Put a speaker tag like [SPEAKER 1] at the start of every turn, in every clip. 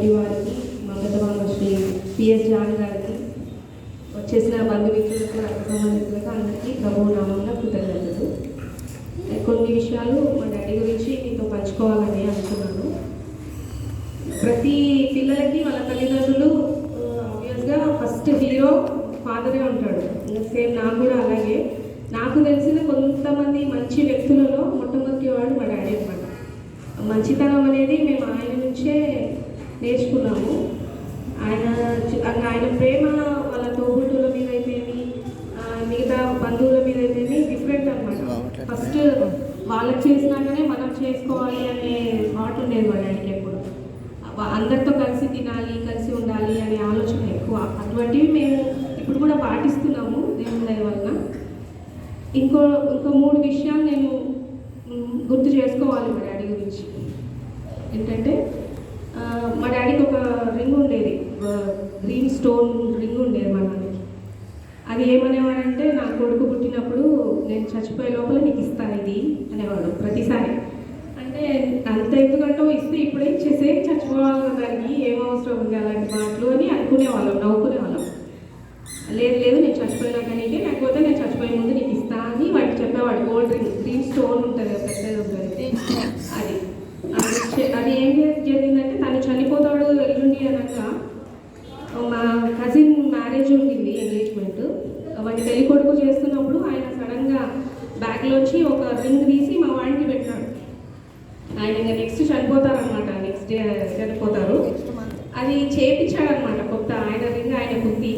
[SPEAKER 1] వారికి మా పెద్దవాళ్ళ శ్రీ పిఎస్ జాన్ గారికి వచ్చేసిన బంధుమిత్రులకు రక్త సంబంధితులకు అందరికీ ప్రభువు నామంలో కృతజ్ఞతలు. కొన్ని విషయాలు మా డాడీ గురించి మీతో పంచుకోవాలని అనుకున్నాను. ప్రతి పిల్లలకి వాళ్ళ తల్లిదండ్రులు ఆబ్వియస్గా ఫస్ట్ హీరో ఫాదరే ఉంటాడు. సేమ్ నాకు కూడా అలాగే. నాకు తెలిసిన కొంతమంది మంచి వ్యక్తులలో మొట్టమొదటి వాడు మా డాడీ అనమాట. మంచితనం అనేది మేము ఆయన నుంచే నేర్చుకున్నాము. ఆయన ప్రేమ వాళ్ళ తోబుట్టుల మీద అయితేమి మిగతా బంధువుల మీద అయితేమి డిఫరెంట్ అనమాట. ఫస్ట్ వాళ్ళకి చేసినాకనే మనం చేసుకోవాలి అనే థాట్ ఉండేది మా డాడీకి. ఎప్పుడు అందరితో కలిసి తినాలి, కలిసి ఉండాలి అనే ఆలోచన ఎక్కువ. అటువంటివి మేము ఇప్పుడు కూడా పాటిస్తున్నాము దేవుని దయ వలన. ఇంకో 3 విషయాలు నేను గుర్తు చేసుకోవాలి మా డాడీ గురించి. ఏంటంటే మా డాడీకి ఒక రింగ్ ఉండేది, గ్రీన్ స్టోన్ రింగ్ ఉండేది మా నాన్నకి. అది ఏమనేవాడంటే నా కొడుకు పుట్టినప్పుడు నేను చచ్చిపోయే లోపల నీకు ఇస్తాను ఇది అనేవాడు ప్రతిసారి. అంటే అంత ఎందుకంటే ఇస్తే ఇప్పుడే ఇచ్చేసే చచ్చిపోవాలి దానికి ఏం అవసరం ఉంది అలాంటి మాటలు అని అనుకునేవాళ్ళం, నవ్వుకునేవాళ్ళం. లేదు నేను చచ్చిపోయినాక నీకే, లేకపోతే నేను చచ్చిపోయే ముందు నీకు ఇస్తా అని వాడికి చెప్పేవాడు. గోల్డ్ రింగ్, గ్రీన్ స్టోన్ ఉంటుంది, పెద్దది ఉంటుంది. అది ఏం జరిగిందంటే తను చనిపోతాడు ఎల్లుండి అనగా మా కజిన్ మ్యారేజ్ ఉండింది, ఎంగేజ్మెంట్. వాడి పెళ్లి కొడుకు చేస్తున్నప్పుడు ఆయన సడన్గా బ్యాగ్లోంచి ఒక రింగ్ తీసి మా వాడికి పెట్టాడు. ఆయన ఇంకా నెక్స్ట్ చనిపోతారనమాట, నెక్స్ట్ డే చనిపోతారు. అది చేయించాడు అనమాట, కొత్త ఆయన రింగ్ ఆయన కుత్తి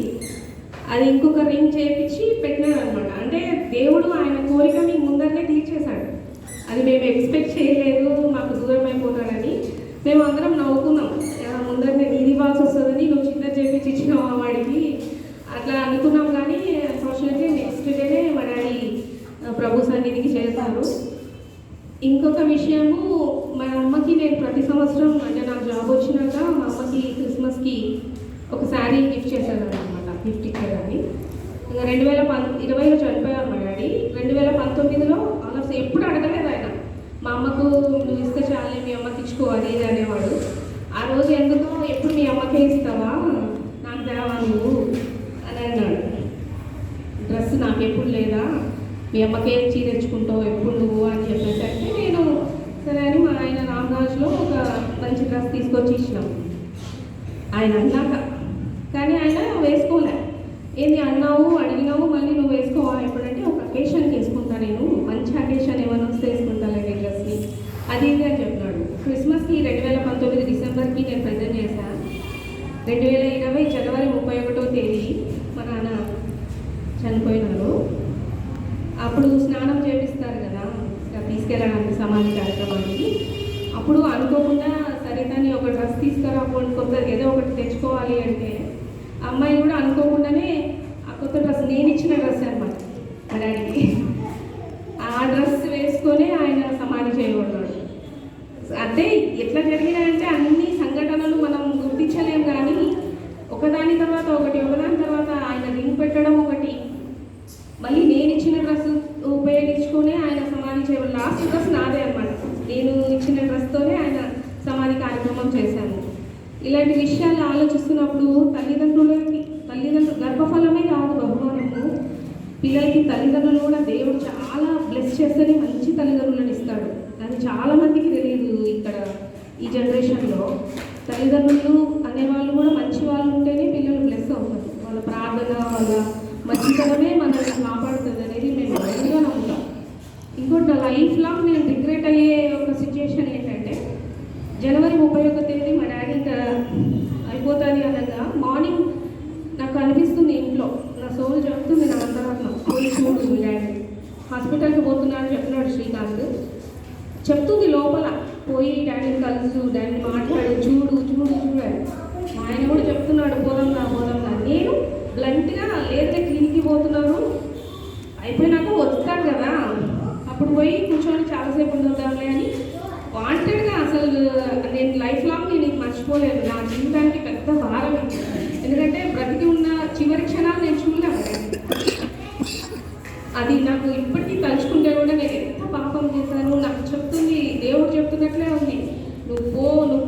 [SPEAKER 1] అది ఇంకొక రింగ్ చేయించి పెట్టినాడు అనమాట. అంటే దేవుడు ఆయన కోరిక మీకు ముందరనే తీర్చేశాడు. అది మేము ఎక్స్పెక్ట్ చేయలేదు మాకు దూరం అయిపోతాడని. మేము అందరం నవ్వుకున్నాం, ముందరనే నీది ఇవ్వాల్సి వస్తుందని నువ్వు చిన్న చేపించి ఇచ్చినావు వాడికి అట్లా అనుకున్నాం. కానీ అన్ఫార్చునేట్లీ నెక్స్ట్ డేనే మా డాడీ ప్రభు సన్నిధికి చేశారు. ఇంకొక విషయము, మా అమ్మకి నేను ప్రతి సంవత్సరం అంటే నాకు జాబ్ వచ్చినాక మా అమ్మకి క్రిస్మస్కి ఒక శారీ గిఫ్ట్ చేశాను అనమాట, గిఫ్ట్ ఇచ్చేదాన్ని. ఇంకా 2020లో చనిపోయారు మా డాడీ. 2019లో అలా ఎప్పుడు అడగలేదు ఆయన. మా అమ్మకు నువ్వు ఇస్తే చాలే, మీ అమ్మకి ఇచ్చుకోవాలి ఇది అనేవాడు. ఆ రోజు ఎందుకో ఎప్పుడు మీ అమ్మకే ఇస్తావా, నాకు తేవా నువ్వు అని అన్నాడు. డ్రెస్ నాకు ఎప్పుడు లేదా, మీ అమ్మకే చీర తెచ్చుకుంటావు ఎప్పుడు నువ్వు అని చెప్పేసరికి నేను సరే అని మా ఆయన రామరాజులో ఒక మంచి డ్రెస్ తీసుకొచ్చి ఇచ్చినాం ఆయన అన్నాక. కానీ ఆయన వేసుకోలే. ఏంది అన్నావు, అడిగినావు, మళ్ళీ నువ్వు వేసుకోవా ఎప్పుడంటే ఒక అకేషన్కి వేసుకుంటా, నేను మంచి అకేషన్ ఏమైనా వస్తే వేసుకుంటానండి డ్రెస్ని అది ఇది అని చెప్పినాడు. క్రిస్మస్కి 2019 డిసెంబర్కి నేను ప్రజెంట్ చేశాను. 2020 జనవరి 31వ తేదీ మా నాన్న చనిపోయినారు. అప్పుడు స్నానం చేపిస్తారు కదా తీసుకెళ్ళడానికి సమాధి కార్యక్రమానికి. అప్పుడు అనుకోకుండా సరే కానీ ఒక డ్రెస్ తీసుకురా, కొత్త ఏదో ఒకటి తెచ్చుకోవాలి అంటే అమ్మాయి కూడా అనుకోకుండానే ఆ కొత్త డ్రెస్, నేను ఇచ్చిన డ్రెస్ అనమాట మా డాడీకి. ఆ డ్రెస్ వేసుకొని ఆయన సమాధి చేయబడ్డాడు. అంటే ఎట్లా జరిగినాయంటే అన్ని సంఘటనలు మనం గుర్తించలేం, కానీ ఒకదాని తర్వాత ఒకటి ఆయన రింగ్ పెట్టడం ఒకటి, మళ్ళీ నేను ఇచ్చిన డ్రెస్ ఉపయోగించుకొని ఆయన సమాధి చేయబడి లాస్ట్ డ్రెస్ నాదే అనమాట. నేను ఇచ్చిన డ్రెస్తోనే ఆయన సమాధి కార్యక్రమం చేశాను. ఇలాంటి విషయాలు ఆలోచిస్తున్నప్పుడు తల్లిదండ్రుల గర్భఫలమే కాదు బహుమానము, పిల్లలకి తల్లిదండ్రులు కూడా దేవుడు చాలా బ్లెస్ చేస్తేనే మంచి తల్లిదండ్రులను ఇస్తాడు. అది చాలామందికి తెలియదు. ఇక్కడ ఈ జనరేషన్లో తల్లిదండ్రులు అనేవాళ్ళు కూడా మంచి వాళ్ళు ఉంటేనే పిల్లలు బ్లెస్ అవుతారు. వాళ్ళ ప్రార్థన, వాళ్ళ మంచితనమే మనల్ని కాపాడుతుంది అనేది మేము బయటగా నమ్ముతాం. ఇంకోటి లైఫ్ లాంగ్ నేను రిగ్రెట్ అయ్యే ఒక సిచ్యుయేషన్ ఏంటంటే జనవరి 31వ తేదీ మా డాడీ ఇంకా అయిపోతుంది అనగా మార్నింగ్ నాకు అనిపిస్తుంది ఇంట్లో, నా సోల్ చెప్తుంది, నా అంతరాత్మ పోయి చూడు మీ డాడీ హాస్పిటల్కి పోతున్నాడని చెప్తున్నాడు శ్రీకాంత్. చెప్తుంది లోపల, పోయి డాడీని కలుసు, డాడీని మాట్లాడు, చూడు చూడాలి. ఆయన కూడా చెప్తున్నాడు పోదాందా. నేను బ్లంట్గా లేదంటే క్లినిక్కి పోతున్నాను, అయిపోయినాక వస్తాడు కదా అప్పుడు పోయి కూర్చొని చాలాసేపు ఉంటుందాంలే అని వాంటెడ్గా. అసలు నేను లైఫ్ లాంగ్ నేను ఇది మర్చిపోలేను, నా జీవితానికి పెద్ద భారం. ఎందుకంటే బ్రతికి ఉన్న చివరి క్షణాలు నేను చూడలేము. అది నాకు ఇప్పటికీ తలుచుకుంటే కూడా నేను ఎంత పాపం చేశాను నాకు చెప్తుంది, దేవుడు చెప్తున్నట్లే ఉంది. నువ్వు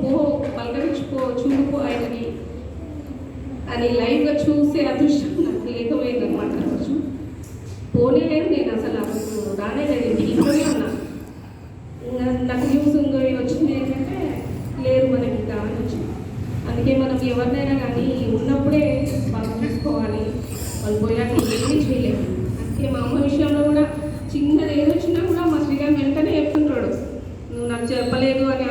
[SPEAKER 1] పో పలకరించుకో, చూపు ఆయనకి అని లైవ్గా చూసే అదృష్టం నాకు లేకపోయింది అనమాట. రోజు పోనేలేదు, నేను అసలు రానేలేదు, ఇంట్లోనే ఉన్నా. నాకు న్యూస్ వచ్చింది ఏంటంటే లేరు మనకి ఇంకా అని వచ్చింది. అందుకే మనం ఎవరినైనా కానీ ఉన్నప్పుడే వాళ్ళు చూసుకోవాలి, వాళ్ళు పోయాక ఏమీ చేయలేము. అందుకే మా అమ్మ విషయంలో కూడా చిన్నది ఏది వచ్చినా కూడా మా శ్రీగారు వెంటనే చెప్తుంటాడు, నువ్వు నాకు చెప్పలేదు అని